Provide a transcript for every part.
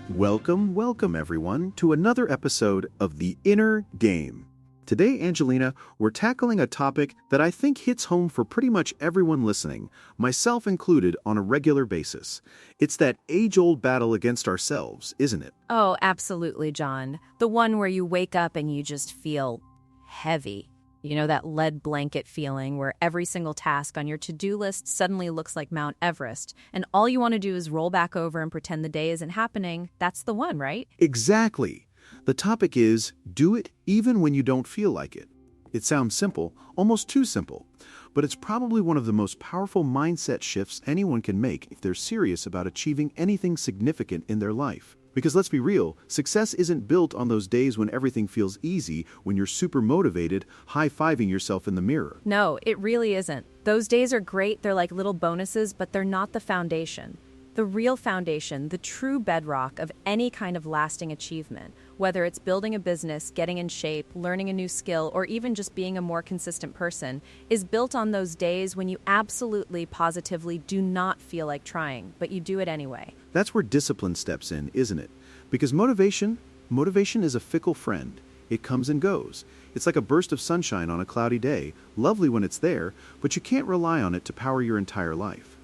Welcome everyone to another episode of The Inner Game. Today, Angelina, we're tackling a topic that I think hits home for pretty much everyone listening, myself included, on a regular basis. It's that age-old battle against ourselves, isn't it? Oh, absolutely, John. The one where you wake up and you just feel heavy. You know, that lead blanket feeling where every single task on your to-do list suddenly looks like Mount Everest, and all you want to do is roll back over and pretend the day isn't happening. That's the one, right? Exactly. The topic is, do it even when you don't feel like it. It sounds simple, almost too simple, but it's probably one of the most powerful mindset shifts anyone can make if they're serious about achieving anything significant in their life. Because let's be real, success isn't built on those days when everything feels easy, when you're super motivated, high-fiving yourself in the mirror. No, it really isn't. Those days are great, they're like little bonuses, but they're not the foundation. The real foundation, the true bedrock of any kind of lasting achievement, whether it's building a business, getting in shape, learning a new skill, or even just being a more consistent person, is built on those days when you absolutely, positively do not feel like trying, but you do it anyway. That's where discipline steps in, isn't it? Because motivation is a fickle friend. It comes and goes. It's like a burst of sunshine on a cloudy day, lovely when it's there, but you can't rely on it to power your entire life.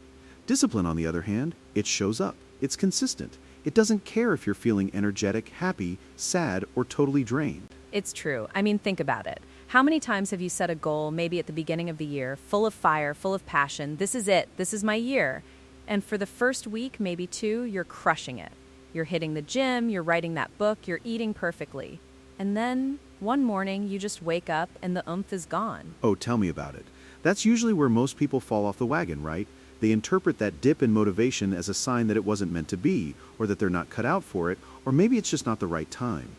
Discipline, on the other hand, it shows up. It's consistent. It doesn't care if you're feeling energetic, happy, sad, or totally drained. It's true. I mean, think about it. How many times have you set a goal, maybe at the beginning of the year, full of fire, full of passion? This is it. This is my year. And for the first week, maybe two, you're crushing it. You're hitting the gym, you're writing that book, you're eating perfectly. And then, one morning, you just wake up and the oomph is gone. Oh, tell me about it. That's usually where most people fall off the wagon, right? They interpret that dip in motivation as a sign that it wasn't meant to be, or that they're not cut out for it, or maybe it's just not the right time.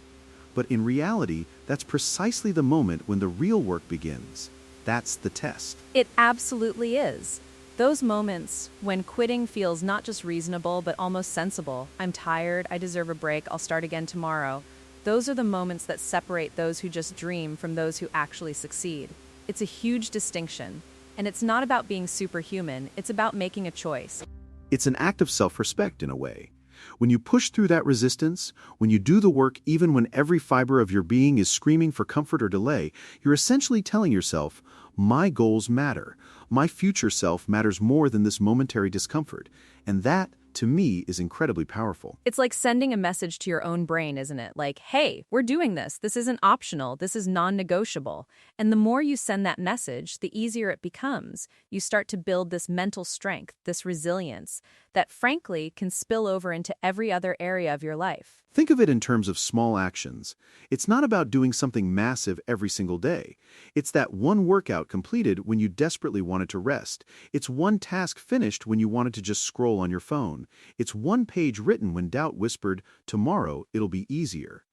But in reality, that's precisely the moment when the real work begins. That's the test. It absolutely is. Those moments when quitting feels not just reasonable, but almost sensible. I'm tired, I deserve a break, I'll start again tomorrow. Those are the moments that separate those who just dream from those who actually succeed. It's a huge distinction. And it's not about being superhuman, it's about making a choice. It's an act of self-respect in a way. When you push through that resistance, when you do the work even when every fiber of your being is screaming for comfort or delay, you're essentially telling yourself, my goals matter. My future self matters more than this momentary discomfort. And that, to me, is incredibly powerful. It's like sending a message to your own brain, isn't it? Like, hey, we're doing this. This isn't optional. This is non-negotiable. And the more you send that message, the easier it becomes. You start to build this mental strength, this resilience, that frankly can spill over into every other area of your life. Think of it in terms of small actions. It's not about doing something massive every single day. It's that one workout completed when you desperately wanted to rest. It's one task finished when you wanted to just scroll on your phone. It's one page written when doubt whispered, tomorrow it'll be easier.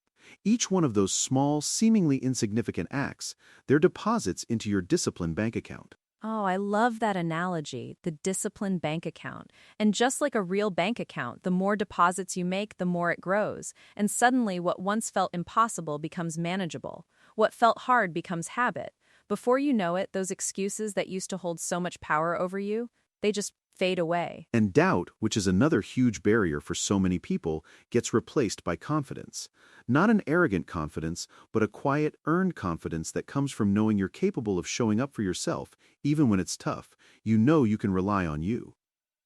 Each one of those small, seemingly insignificant acts, they're deposits into your discipline bank account. Oh, I love that analogy, the discipline bank account. And just like a real bank account, the more deposits you make, the more it grows. And suddenly what once felt impossible becomes manageable. What felt hard becomes habit. Before you know it, those excuses that used to hold so much power over you, they just fade away. And doubt, which is another huge barrier for so many people, gets replaced by confidence. Not an arrogant confidence, but a quiet, earned confidence that comes from knowing you're capable of showing up for yourself, even when it's tough. You know you can rely on you.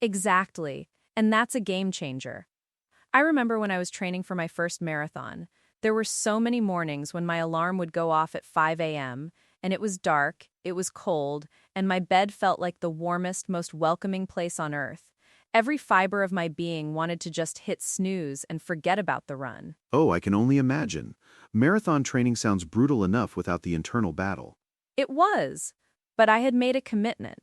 Exactly. And that's a game changer. I remember when I was training for my first marathon, there were so many mornings when my alarm would go off at 5 a.m., and it was dark, it was cold, and my bed felt like the warmest, most welcoming place on earth. Every fiber of my being wanted to just hit snooze and forget about the run. Oh, I can only imagine. Marathon training sounds brutal enough without the internal battle. It was, but I had made a commitment.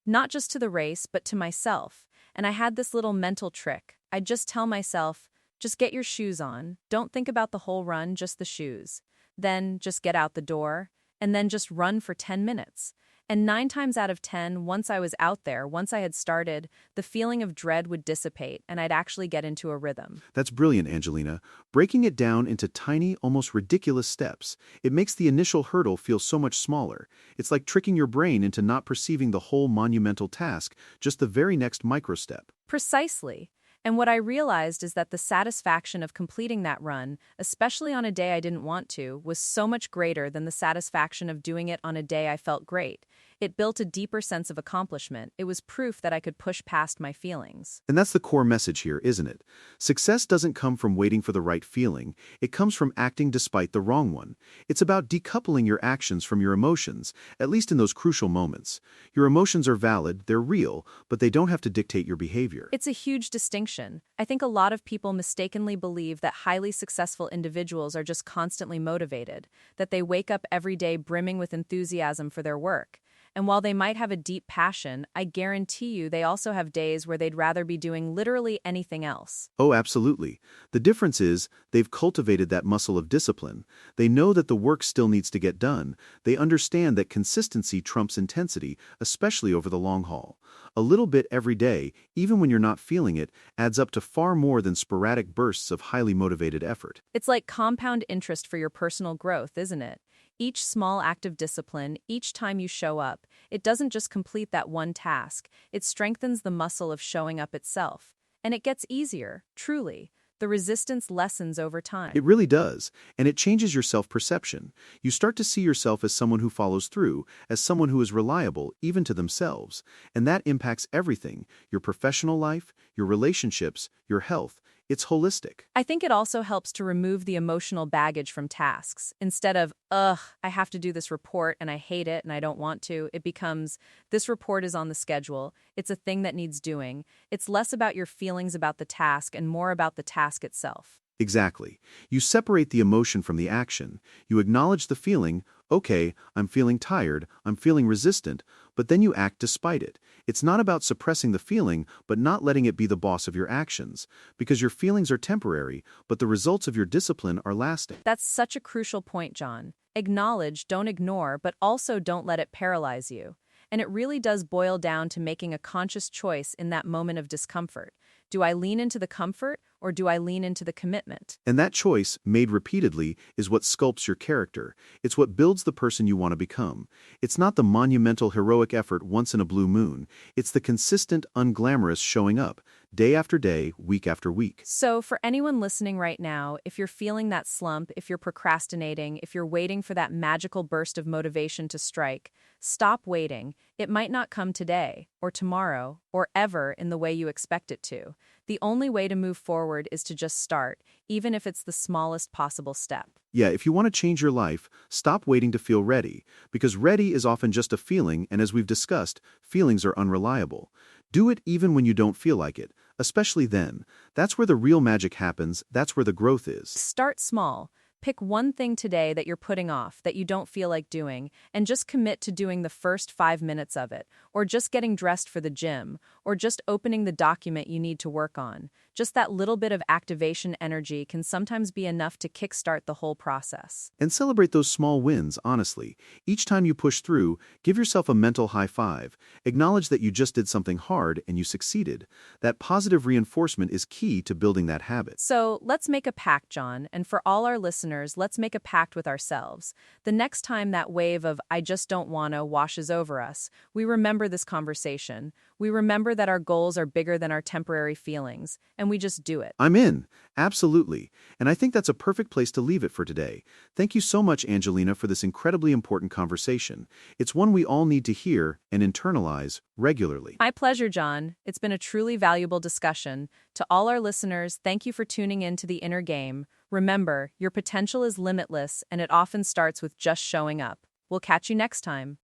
Not just to the race, but to myself. And I had this little mental trick. I'd just tell myself, just get your shoes on. Don't think about the whole run, just the shoes. Then just get out the door. And then just run for 10 minutes. And 9 times out of 10, once I was out there, once I had started, the feeling of dread would dissipate and I'd actually get into a rhythm. That's brilliant, Angelina. Breaking it down into tiny, almost ridiculous steps, it makes the initial hurdle feel so much smaller. It's like tricking your brain into not perceiving the whole monumental task, just the very next micro step. Precisely. And what I realized is that the satisfaction of completing that run, especially on a day I didn't want to, was so much greater than the satisfaction of doing it on a day I felt great. It built a deeper sense of accomplishment. It was proof that I could push past my feelings. And that's the core message here, isn't it? Success doesn't come from waiting for the right feeling. It comes from acting despite the wrong one. It's about decoupling your actions from your emotions, at least in those crucial moments. Your emotions are valid, they're real, but they don't have to dictate your behavior. It's a huge distinction. I think a lot of people mistakenly believe that highly successful individuals are just constantly motivated, that they wake up every day brimming with enthusiasm for their work. And while they might have a deep passion, I guarantee you they also have days where they'd rather be doing literally anything else. Oh, absolutely. The difference is they've cultivated that muscle of discipline. They know that the work still needs to get done. They understand that consistency trumps intensity, especially over the long haul. A little bit every day, even when you're not feeling it, adds up to far more than sporadic bursts of highly motivated effort. It's like compound interest for your personal growth, isn't it? Each small act of discipline, each time you show up, it doesn't just complete that one task, it strengthens the muscle of showing up itself. And it gets easier, truly. The resistance lessens over time. It really does, and it changes your self-perception. You start to see yourself as someone who follows through, as someone who is reliable, even to themselves. And that impacts everything, your professional life, your relationships, your health. It's holistic. I think it also helps to remove the emotional baggage from tasks. Instead of, ugh, I have to do this report and I hate it and I don't want to, it becomes, this report is on the schedule, it's a thing that needs doing. It's less about your feelings about the task and more about the task itself. Exactly. You separate the emotion from the action. You acknowledge the feeling, okay, I'm feeling tired, I'm feeling resistant, but then you act despite it. It's not about suppressing the feeling, but not letting it be the boss of your actions, because your feelings are temporary, but the results of your discipline are lasting. That's such a crucial point, John. Acknowledge, don't ignore, but also don't let it paralyze you. And it really does boil down to making a conscious choice in that moment of discomfort. Do I lean into the comfort or do I lean into the commitment? And that choice, made repeatedly, is what sculpts your character. It's what builds the person you want to become. It's not the monumental heroic effort once in a blue moon. It's the consistent, unglamorous showing up, day after day, week after week. So for anyone listening right now, if you're feeling that slump, if you're procrastinating, if you're waiting for that magical burst of motivation to strike, stop waiting. It might not come today, or tomorrow, or ever in the way you expect it to. The only way to move forward is to just start, even if it's the smallest possible step. Yeah, if you want to change your life, stop waiting to feel ready, because ready is often just a feeling, and as we've discussed, feelings are unreliable. Do it even when you don't feel like it, especially then. That's where the real magic happens, that's where the growth is. Start small. Pick one thing today that you're putting off, that you don't feel like doing, and just commit to doing the first 5 minutes of it, or just getting dressed for the gym, or just opening the document you need to work on. Just that little bit of activation energy can sometimes be enough to kickstart the whole process. And celebrate those small wins, honestly. Each time you push through, give yourself a mental high five. Acknowledge that you just did something hard and you succeeded. That positive reinforcement is key to building that habit. So let's make a pact, John, and for all our listeners, let's make a pact with ourselves. The next time that wave of "I just don't wanna" washes over us, we remember this conversation. We remember that our goals are bigger than our temporary feelings, and we just do it. I'm in. Absolutely. And I think that's a perfect place to leave it for today. Thank you so much, Angelina, for this incredibly important conversation. It's one we all need to hear and internalize regularly. My pleasure, John. It's been a truly valuable discussion. To all our listeners, thank you for tuning in to The Inner Game. Remember, your potential is limitless, and it often starts with just showing up. We'll catch you next time.